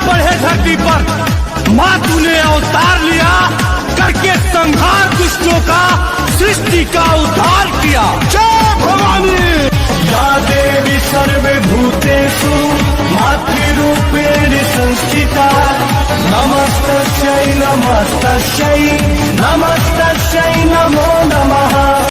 बढ़े धरती पर माँ तूने अवतार लिया, करके संहार दुष्टों का, सृष्टि का उद्धार किया। जय भवानी। या देवी सर्वभूतेषु मातृरूपेण संस्थिता, नमस्तस्यै नमस्तस्यै नमस्तस्यै नमो नमः।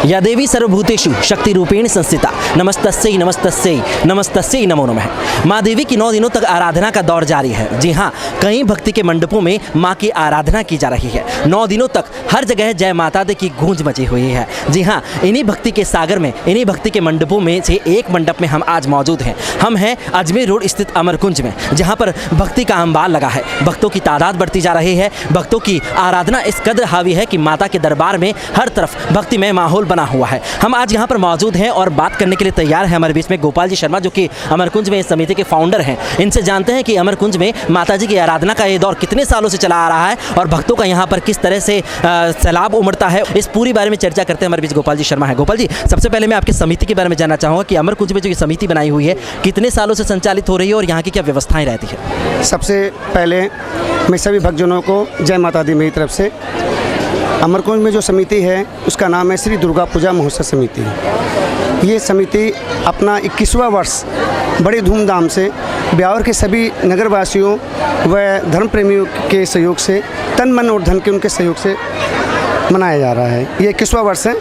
या देवी सर्वभूतेषु शक्ति रूपेण संस्थिता, नमस्तस्यै नमस्तस्यै नमस्तस्यै नमो नमः। माँ देवी की 9 दिनों तक आराधना का दौर जारी है। जी हाँ, कई भक्ति के मंडपों में माँ की आराधना की जा रही है। 9 दिनों तक हर जगह जय माता दी की गूंज मची हुई है। जी हाँ, इन्हीं भक्ति के सागर में, इन्हीं भक्ति के मंडपों में से एक मंडप में हम आज मौजूद हैं। हम हैं अजमेर रोड स्थित अमरकुंज में, जहाँ पर भक्ति का अंबार लगा है। भक्तों की तादाद बढ़ती जा रही है। भक्तों की आराधना इस कदर हावी है कि माता के दरबार में हर तरफ भक्तिमय माहौल बना हुआ है। हम आज यहाँ पर मौजूद हैं और बात करने के लिए तैयार हैं हमारे बीच में गोपाल जी शर्मा, जो कि अमरकुंज में इस समिति के फाउंडर हैं। इनसे जानते हैं कि अमरकुंज में माताजी की आराधना का ये दौर कितने सालों से चला आ रहा है और भक्तों का यहाँ पर किस तरह से सैलाब उमड़ता है। इस पूरी बारे में चर्चा करते हैं। हमारे बीच गोपाल जी शर्मा है। गोपाल जी, सबसे पहले मैं आपकी समिति के बारे में जानना चाहूँगा कि अमरकुंज में जो ये समिति बनाई हुई है कितने सालों से संचालित हो रही है और यहाँ की क्या व्यवस्थाएं रहती है? सबसे पहले मैं सभी भक्तजनों को जय माता दी मेरी तरफ से। अमरकुंज में जो समिति है उसका नाम है श्री दुर्गा पूजा महोत्सव समिति। ये समिति अपना 21वां वर्ष बड़े धूमधाम से ब्यावर के सभी नगरवासियों व धर्म प्रेमियों के सहयोग से, तन मन और धन के उनके सहयोग से मनाया जा रहा है। ये 21वां वर्ष है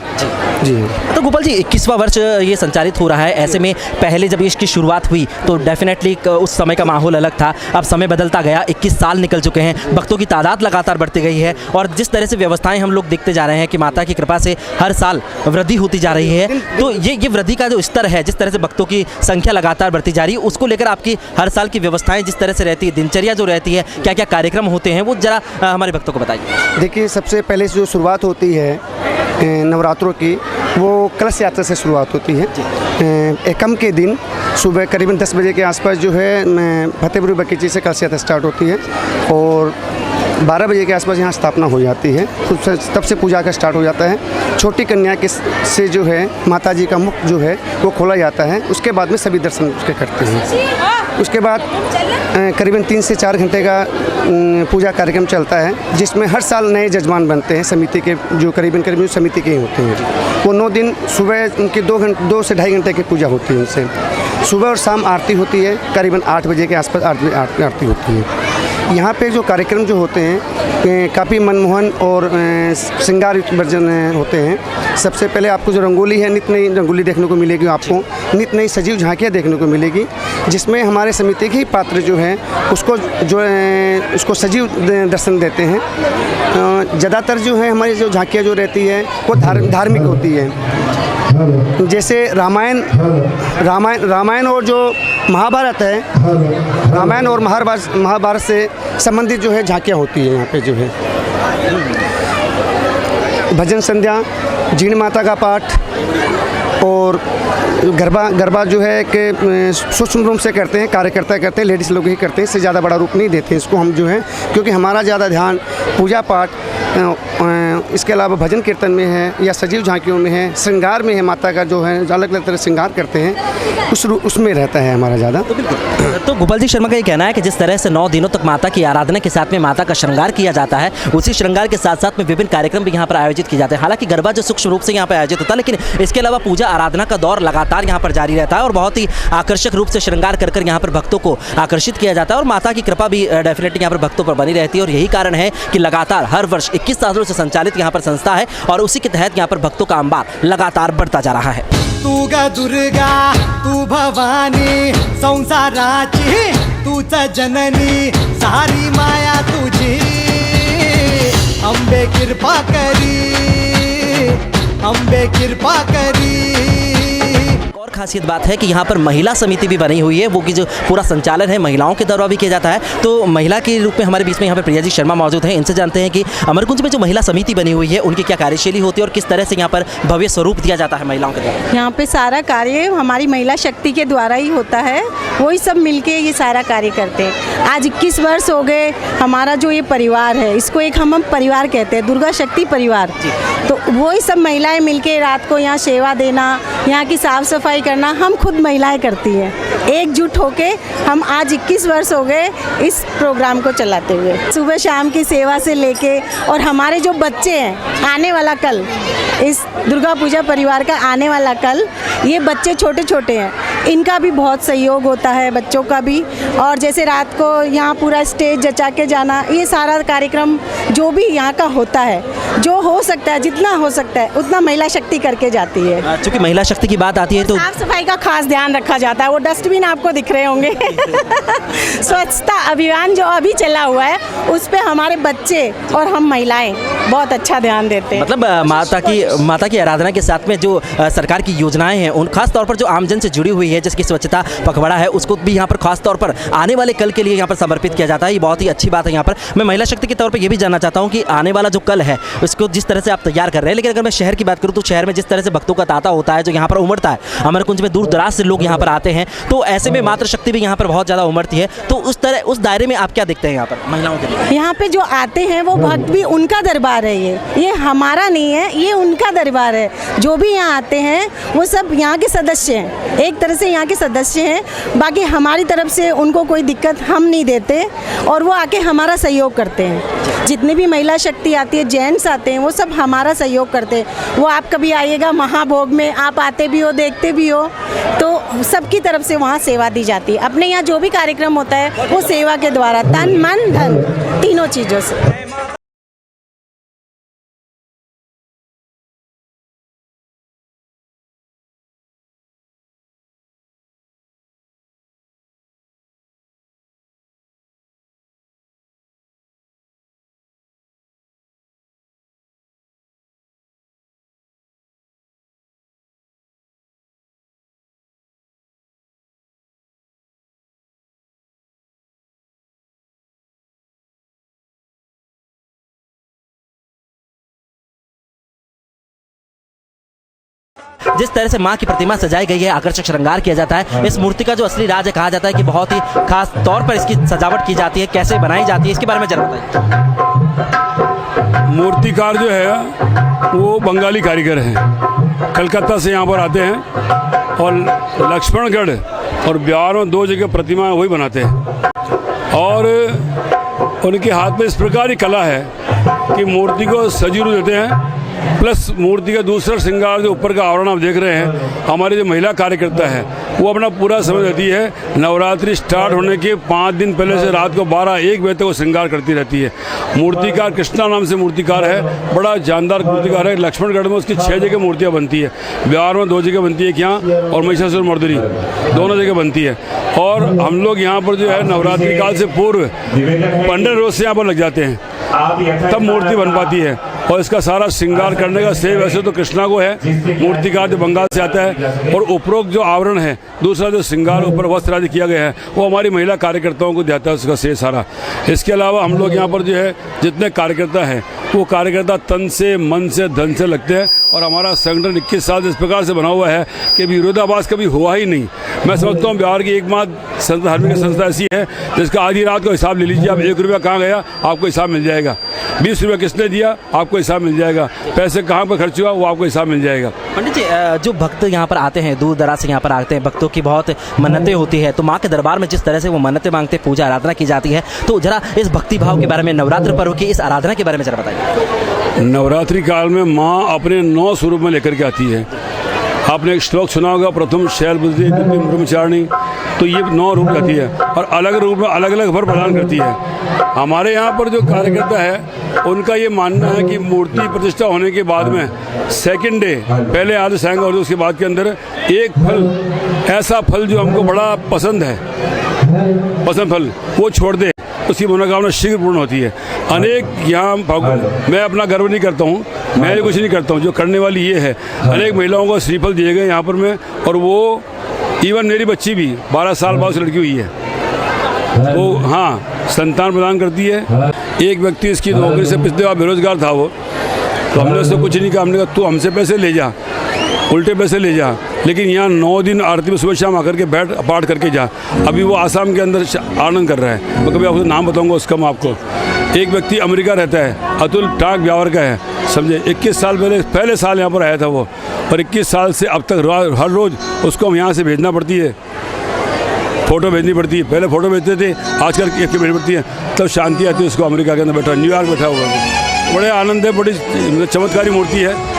जी। तो गोपाल जी, 21वां वर्ष ये संचालित हो रहा है। ऐसे में पहले जब इसकी शुरुआत हुई तो डेफिनेटली उस समय का माहौल अलग था। अब समय बदलता गया, 21 साल निकल चुके हैं, भक्तों की तादाद लगातार बढ़ती गई है और जिस तरह से व्यवस्थाएं हम लोग देखते जा रहे हैं कि माता की कृपा से हर साल वृद्धि होती जा रही है। तो ये वृद्धि का जो स्तर है, जिस तरह से भक्तों की संख्या लगातार बढ़ती जा रही है, उसको लेकर आपकी हर साल की व्यवस्थाएँ जिस तरह से रहती है, दिनचर्या जो रहती है, क्या क्या कार्यक्रम होते हैं, वो जरा हमारे भक्तों को बताइए। देखिए, सबसे पहले जो शुरुआत होती है नवरात्रों की, वो कलश यात्रा से शुरुआत होती है। एकम के दिन सुबह करीबन 10 बजे के आसपास जो है फतेहपुर बगीचे से कलश यात्रा स्टार्ट होती है और 12 बजे के आसपास यहाँ स्थापना हो जाती है। तब से पूजा का स्टार्ट हो जाता है। छोटी कन्या के से जो है माता जी का मुख जो है वो खोला जाता है। उसके बाद में सभी दर्शन उसके करते हैं। उसके बाद करीबन 3 से 4 घंटे का पूजा कार्यक्रम चलता है, जिसमें हर साल नए जजमान बनते हैं समिति के, जो करीबन समिति के ही होते हैं। वो 9 दिन सुबह उनकी 2 से 2.5 घंटे की पूजा होती है। उनसे सुबह और शाम आरती होती है, करीबन 8 बजे के आसपास आरती होती है। यहाँ पे जो कार्यक्रम जो होते हैं काफ़ी मनमोहन और श्रृंगार वर्जन होते हैं। सबसे पहले आपको जो रंगोली है, नित नई रंगोली देखने को मिलेगी। आपको नित नई सजीव झांकियाँ देखने को मिलेगी, जिसमें हमारे समिति के ही पात्र जो हैं उसको सजीव दर्शन देते हैं। ज़्यादातर जो है हमारी जो झांकियाँ जो रहती है वो धार्मिक होती है। जैसे रामायण और जो महाभारत है, रामायण और महाभारत से संबंधित जो है झांकियाँ होती है। यहाँ पे जो है भजन संध्या, जीण माता का पाठ और गरबा जो है कि सूक्ष्म रूप से करते हैं, कार्यकर्ता करते हैं, लेडीज़ लोग ही करते हैं। इससे ज़्यादा बड़ा रूप नहीं देते इसको हम जो है, क्योंकि हमारा ज़्यादा ध्यान पूजा पाठ, इसके अलावा भजन कीर्तन में है या सजीव झांकियों में है, श्रृंगार में है। माता का जो है अलग अलग तरह श्रृंगार करते हैं, उसमें रहता है हमारा ज़्यादा। तो गोपाल जी शर्मा का ये कहना है कि जिस तरह से 9 दिनों तक माता की आराधना के साथ में माता का श्रृंगार किया जाता है, उसी श्रृंगार के साथ साथ में विभिन्न कार्यक्रम भी यहाँ पर आयोजित किए जाते हैं। हालांकि गरबा जो सूक्ष्म रूप से यहाँ पर आयोजित होता है, लेकिन इसके अलावा पूजा आराधना का दौर लगातार यहाँ पर जारी रहता है और बहुत ही आकर्षक रूप से श्रृंगार कर यहाँ पर भक्तों को आकर्षित किया जाता है और माता की कृपा भी डेफिनेटली यहाँ पर भक्तों पर बनी रहती है। और यही कारण है कि लगातार हर वर्ष 21 सालों से संचालित यहाँ पर संस्था है और उसी के तहत यहाँ पर भक्तों का अंबार लगातार बढ़ता जा रहा है। तू गा दुर्गा, तू भवानी, संसाराची तूच जननी, सारी माया तुझी, अंबे कृपा करी, अंबे कृपा करी। खासियत बात है कि यहाँ पर महिला समिति भी बनी हुई है, वो कि जो पूरा संचालन है महिलाओं के द्वारा भी किया जाता है। तो महिला के रूप में हमारे बीच में यहाँ पर प्रिया जी शर्मा मौजूद हैं, इनसे जानते हैं कि अमरकुंज में जो महिला समिति बनी हुई है उनकी क्या कार्यशैली होती है और किस तरह से यहाँ पर भव्य स्वरूप दिया जाता है महिलाओं के द्वारा। यहाँ पे सारा कार्य हमारी महिला शक्ति के द्वारा ही होता है, वही सब मिलके ये सारा कार्य करते हैं। आज 21 वर्ष हो गए हमारा जो ये परिवार है, इसको एक हम परिवार कहते हैं, दुर्गा शक्ति परिवार। तो वही सब महिलाएं मिलके रात को यहाँ सेवा देना, यहाँ की साफ सफाई करना हम खुद महिलाएं करती हैं। एकजुट होके हम आज 21 वर्ष हो गए इस प्रोग्राम को चलाते हुए, सुबह शाम की सेवा से लेके, और हमारे जो बच्चे हैं आने वाला कल, इस दुर्गा पूजा परिवार का आने वाला कल, ये बच्चे छोटे छोटे हैं, इनका भी बहुत सहयोग होता है, बच्चों का भी। और जैसे रात को यहाँ पूरा स्टेज जचा के जाना, ये सारा कार्यक्रम जो भी यहाँ का होता है, जो हो सकता है जितना हो सकता है उतना महिला शक्ति करके जाती है। चूँकि महिला शक्ति की बात आती है तो साफ सफाई का खास ध्यान रखा जाता है। वो डस्टबिन आपको दिख रहे होंगे स्वच्छता अभियान जो अभी चला हुआ है उस पे हमारे बच्चे और हम महिलाएं बहुत अच्छा ध्यान देते हैं। मतलब माता की आराधना के साथ में जो सरकार की योजनाएं हैं उन खास तौर पर जो आमजन से जुड़ी हुई है, जिसकी स्वच्छता पखवाड़ा है, उसको भी यहाँ पर खास तौर पर आने वाले कल के लिए यहाँ पर समर्पित किया जाता है। ये बहुत ही अच्छी बात है। यहाँ पर मैं महिला शक्ति के तौर पर ये भी जानना चाहता हूँ कि आने वाला जो कल है उसको जिस तरह से आप तैयार कर रहे हैं, लेकिन अगर मैं शहर की बात करूँ तो शहर में जिस तरह से भक्तों का तांता होता है जो यहाँ पर उमड़ता है, अमरकुंज में दूर दराज से लोग यहाँ पर आते हैं, तो ऐसे में मातृशक्ति भी यहाँ पर बहुत ज़्यादा उमड़ती है। तो उस दायरे में आप क्या देखते हैं यहाँ पर महिलाओं के लिए? यहाँ पे जो आते हैं वो भक्त भी उनका दरबार है, ये हमारा नहीं है, ये उनका दरबार है। जो भी यहाँ आते हैं वो सब यहाँ के सदस्य हैं, एक तरह से यहाँ के सदस्य हैं। बाकी हमारी तरफ से उनको कोई दिक्कत हम नहीं देते और वो आके हमारा सहयोग करते हैं। जितने भी महिला शक्ति आती है, जेंट्स आते हैं, वो सब हमारा सहयोग करते हैं। वो आप कभी आइएगा महाभोग में, आप आते भी हो देखते भी हो, तो सबकी तरफ से वहाँ सेवा दी जाती है। अपने यहाँ जो भी कार्यक्रम होता है वो सेवा के द्वारा, तन मन धन तीनों चीज़ों से। जिस तरह से माँ की प्रतिमा सजाई गई है, आकर्षक श्रृंगार किया जाता है, इस मूर्ति का जो असली राज है, कहा जाता है कि बहुत ही खास तौर पर इसकी सजावट की जाती है, कैसे बनाई जाती है, इसके बारे में जरा बताइए। मूर्तिकार जो है वो बंगाली कारीगर हैं, कलकत्ता से यहाँ पर आते हैं और लक्ष्मणगढ़ और बिहार में 2 जगह प्रतिमा वही बनाते हैं। और उनके हाथ में इस प्रकार की कला है कि मूर्ति को सजी रूप देते हैं, प्लस मूर्ति का दूसरा श्रृंगार जो ऊपर का आवरण आप देख रहे हैं, हमारी जो महिला कार्यकर्ता है वो अपना पूरा समय देती है। नवरात्रि स्टार्ट होने के 5 दिन पहले से रात को 12-1 बजे तक वो श्रृंगार करती रहती है। मूर्तिकार कृष्णा नाम से मूर्तिकार है, बड़ा जानदार मूर्तिकार है। लक्ष्मणगढ़ में उसकी 6 जगह मूर्तियाँ बनती है, बिहार में 2 जगह बनती है, एक यहाँ और महिषासुर मर्दिनी दोनों जगह बनती है। और हम लोग यहाँ पर जो है नवरात्रि काल से पूर्व 15 रोज से यहाँ पर लग जाते हैं, तब मूर्ति बन पाती है। और इसका सारा श्रृंगार करने का श्रेय वैसे तो कृष्णा को है, मूर्तिकार जो बंगाल से आता है। और उपरोक्त जो आवरण है, दूसरा जो श्रृंगार ऊपर वस्त्र आदि किया गया है, वो हमारी महिला कार्यकर्ताओं को जाता है, उसका श्रेय सारा। इसके अलावा हम लोग यहाँ पर जो है जितने कार्यकर्ता हैं वो कार्यकर्ता तन से, मन से, धन से लगते हैं। और हमारा संगठन 21 साल से इस प्रकार से बना हुआ है कि विरोधाभास कभी हुआ ही नहीं। मैं समझता हूँ बिहार की एकमात्र धार्मिक संस्था ऐसी है जिसका आधी रात को हिसाब ले लीजिए आप, 1 रुपया कहाँ गया आपको हिसाब मिल जाएगा, 20 रुपया किसने दिया आपको हिसाब मिल जाएगा, पैसे कहाँ पर खर्च हुआ वो आपको हिसाब मिल जाएगा। पंडित जी, जो भक्त यहाँ पर आते हैं, दूर दराज से यहाँ पर आते हैं, भक्तों की बहुत मन्नतें होती है, तो माँ के दरबार में जिस तरह से वो मन्नतें मांगते, पूजा आराधना की जाती है, तो जरा इस भक्ति भाव के बारे में, नवरात्र पर्व की इस आराधना के बारे में जरा बताइए। नवरात्रि काल में माँ अपने 9 स्वरूप में लेकर के आती है। आपने एक श्लोक सुना होगा, प्रथम शैलपुत्री, द्वितीय ब्रह्मचारिणी, तो ये 9 रूप रहती है और अलग रूप में अलग अलग फल प्रदान करती है। हमारे यहाँ पर जो कार्यकर्ता है उनका ये मानना है कि मूर्ति प्रतिष्ठा होने के बाद में सेकंड डे, पहले आधे सायंकाल और उसके बाद के अंदर एक फल, ऐसा फल जो हमको बड़ा पसंद है, पसंद फल, वो छोड़ दे उसकी मनोकामना शीघ्र पूर्ण होती है। अनेक यहाँ मैं अपना गर्व नहीं करता हूँ, मैं कुछ नहीं करता हूँ, जो करने वाली ये है। अनेक महिलाओं को श्रीफल दिए गए यहाँ पर मैं, और वो इवन मेरी बच्ची भी 12 साल बाद से लड़की हुई है, वो हाँ संतान प्रदान करती है। एक व्यक्ति इसकी नौकरी से पिछले बार बेरोजगार था वो, तो हमने उससे कुछ नहीं कहा, हमने कहा तू हमसे पैसे ले जा, उल्टे पैसे ले जा, लेकिन यहाँ 9 दिन आरती में सुबह शाम आकर के बैठ पाठ करके जा। अभी वो आसाम के अंदर आनंद कर रहा है। मैं कभी आपको नाम बताऊंगा उसका मैं आपको। एक व्यक्ति अमेरिका रहता है, अतुल टाक ब्यावर का है, समझे। 21 साल पहले साल यहाँ पर आया था वो, और 21 साल से अब तक हर रोज़ उसको हम यहाँ से भेजना पड़ती है, फ़ोटो भेजनी पड़ती है। पहले फ़ोटो भेजते थे, आजकल एक भेजनी पड़ती है, तब शांति आती है उसको। अमेरिका के अंदर बैठा, न्यूयॉर्क बैठा हुआ है, बड़े आनंद है, बड़ी चमत्कारी मूर्ति है।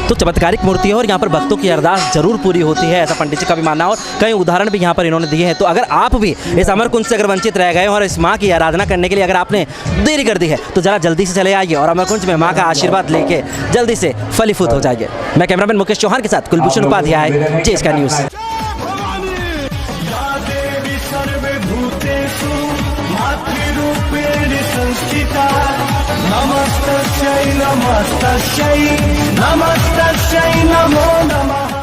तो चमत्कारिक मूर्ति है और यहाँ पर भक्तों की अरदास जरूर पूरी होती है, ऐसा पंडित जी का भी मानना है। और कई उदाहरण भी यहाँ पर इन्होंने दिए हैं। तो अगर आप भी इस अमर कुंज से अगर वंचित रह गए और इस माँ की आराधना करने के लिए अगर आपने देरी कर दी है, तो जरा जल्दी से चले आइए और अमर कुंज में माँ का आशीर्वाद लेके जल्दी से फलीभूत हो जाइए। मैं कैमरामैन मुकेश चौहान के साथ कुलभूषण उपाध्याय, जे न्यूज़। नमस्तस्यै नमस्तस्यै नमस्तस्यै नमो नमः।